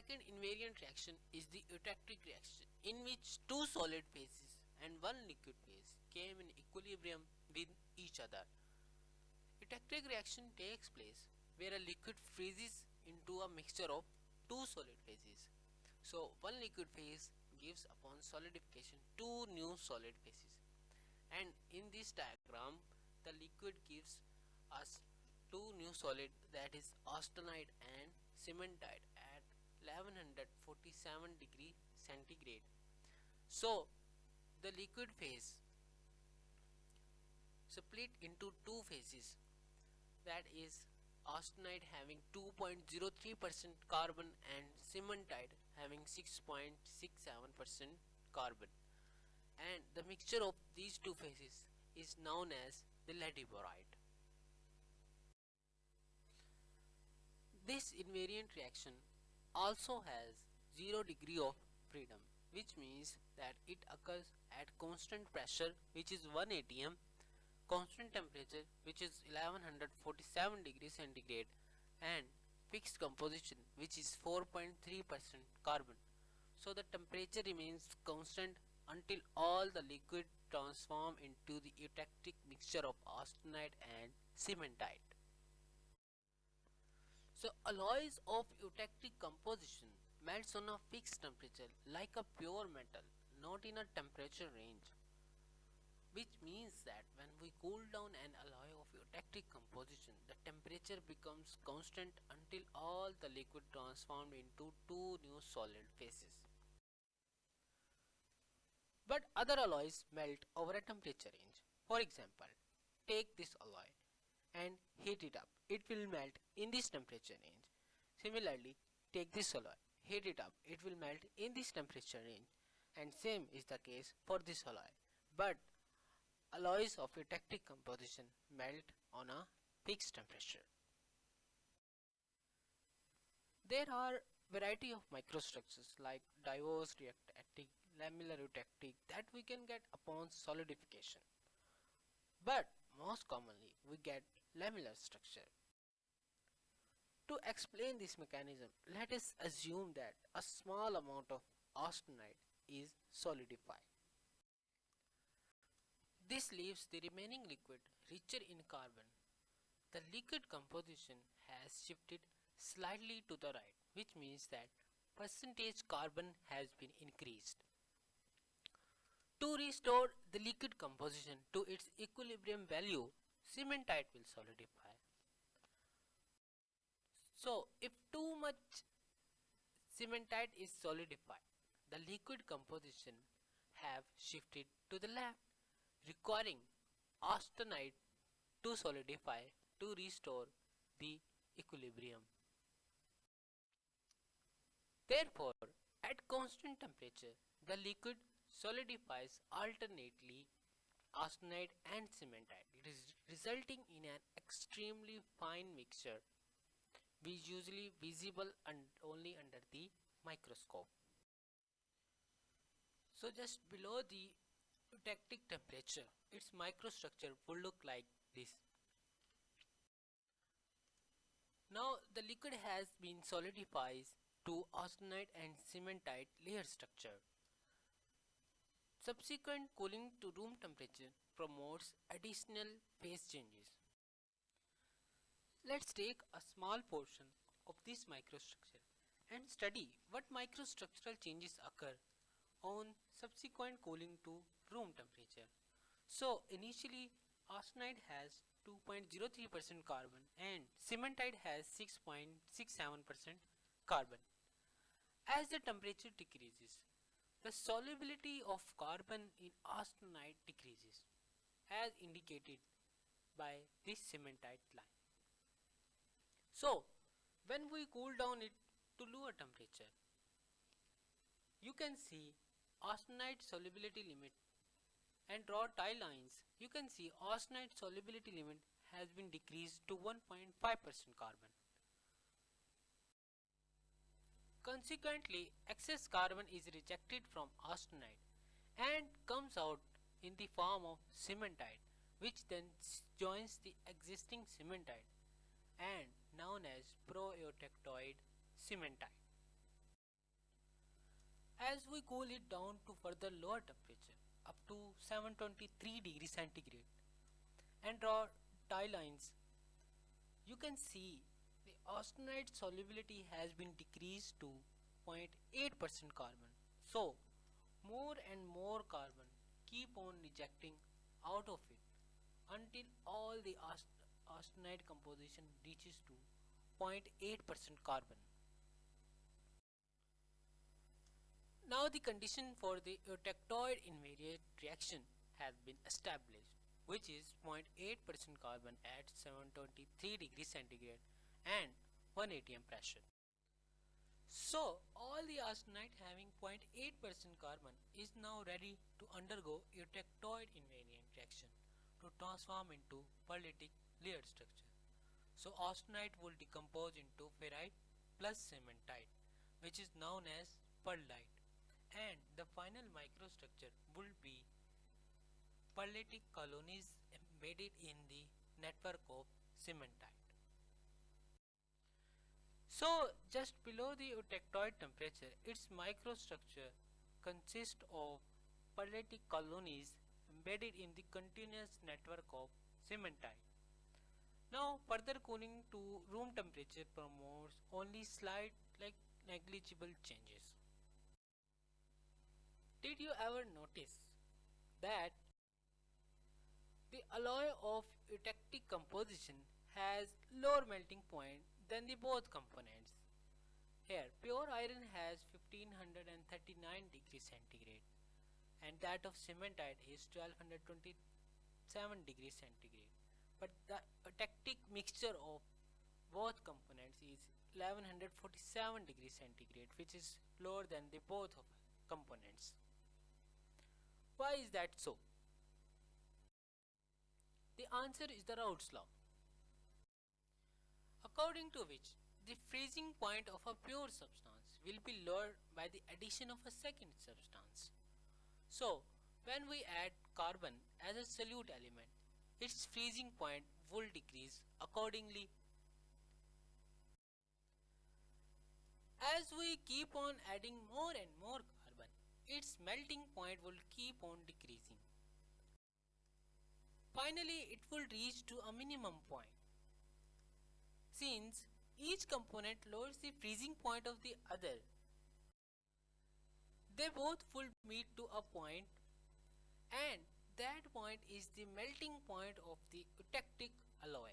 second invariant reaction is the eutectic reaction, in which two solid phases and one liquid phase came in equilibrium with each other. Eutectic reaction takes place where a liquid freezes into a mixture of two solid phases. So one liquid phase gives upon solidification two new solid phases. And in this diagram, the liquid gives us two new solid, that is austenite and cementite at 1147 degree centigrade. So the liquid phase split into two phases, that is austenite having 2.03% carbon and cementite having 6.67% carbon, and the mixture of these two phases is known as the lateborite. This invariant reaction also has 0 degree of freedom, which means that it occurs at constant pressure, which is 1 atm, constant temperature, which is 1147 degrees centigrade, and fixed composition, which is 4.3% carbon. So the temperature remains constant until all the liquid transform into the eutectic mixture of austenite and cementite. So alloys of eutectic composition melts on a fixed temperature like a pure metal, not in a temperature range, which means that when we cool down an alloy of eutectic composition, the temperature becomes constant until all the liquid transformed into two new solid phases. But other alloys melt over a temperature range. For example, take this alloy and heat it up. It will melt in this temperature range. Similarly, take this alloy, heat it up. It will melt in this temperature range. And same is the case for this alloy. But alloys of eutectic composition melt on a fixed temperature. There are variety of microstructures like diverse eutectic, lamellar eutectic that we can get upon solidification. But most commonly we get lamellar structure. To explain this mechanism, let us assume that a small amount of austenite is solidified. This leaves the remaining liquid richer in carbon. The liquid composition has shifted slightly to the right, which means that percentage carbon has been increased. To restore the liquid composition to its equilibrium value, cementite will solidify. So, if too much cementite is solidified, the liquid composition have shifted to the left, requiring austenite to solidify to restore the equilibrium. Therefore, at constant temperature, the liquid solidifies alternately austenite and cementite, resulting in an extremely fine mixture usually visible only under the microscope. So just below the eutectic temperature, its microstructure would look like this. Now the liquid has been solidified to austenite and cementite layer structure. Subsequent cooling to room temperature promotes additional phase changes. Let's take a small portion of this microstructure and study what microstructural changes occur on subsequent cooling to room temperature. So initially austenite has 2.03% carbon and cementite has 6.67% carbon. As the temperature decreases, the solubility of carbon in austenite decreases, as indicated by this cementite line. So when we cool down it to lower temperature, you can see austenite solubility limit, and draw tie lines. You can see austenite solubility limit has been decreased to 1.5% carbon. Consequently, excess carbon is rejected from austenite and comes out in the form of cementite, which then joins the existing cementite and known as proeutectoid cementite. as we cool it down to further lower temperature up to 723 degrees centigrade and draw tie lines, you can see the austenite solubility has been decreased to 0.8% carbon. So more and more carbon keep on ejecting out of it until all the austenite composition reaches to 0.8% carbon. Now the condition for the eutectoid invariant reaction has been established, which is 0.8% carbon at 723 degrees centigrade and 1 atm pressure. So all the austenite having 0.8% carbon is now ready to undergo eutectoid invariant reaction to transform into pearlitic layered structure. So austenite will decompose into ferrite plus cementite, which is known as pearlite, and the final microstructure will be pearlitic colonies embedded in the network of cementite. So just below the eutectoid temperature, its microstructure consists of pearlitic colonies embedded in the continuous network of cementite. Now further cooling to room temperature promotes only slight like negligible changes. Did you ever notice that the alloy of eutectic composition has lower melting point than the both components? Here pure iron has 1539 degrees centigrade and that of cementite is 1227 degrees centigrade, but the eutectic mixture of both components is 1147 degrees centigrade, which is lower than the both of components. Why is that so? The answer is the Raoult's law, according to which the freezing point of a pure substance will be lowered by the addition of a second substance. So when we add carbon as a solute element, its freezing point will decrease accordingly. As we keep on adding more and more carbon, its melting point will keep on decreasing. Finally, it will reach to a minimum point. Since each component lowers the freezing point of the other, they both will meet to a point, and that point is the melting point of the eutectic alloy.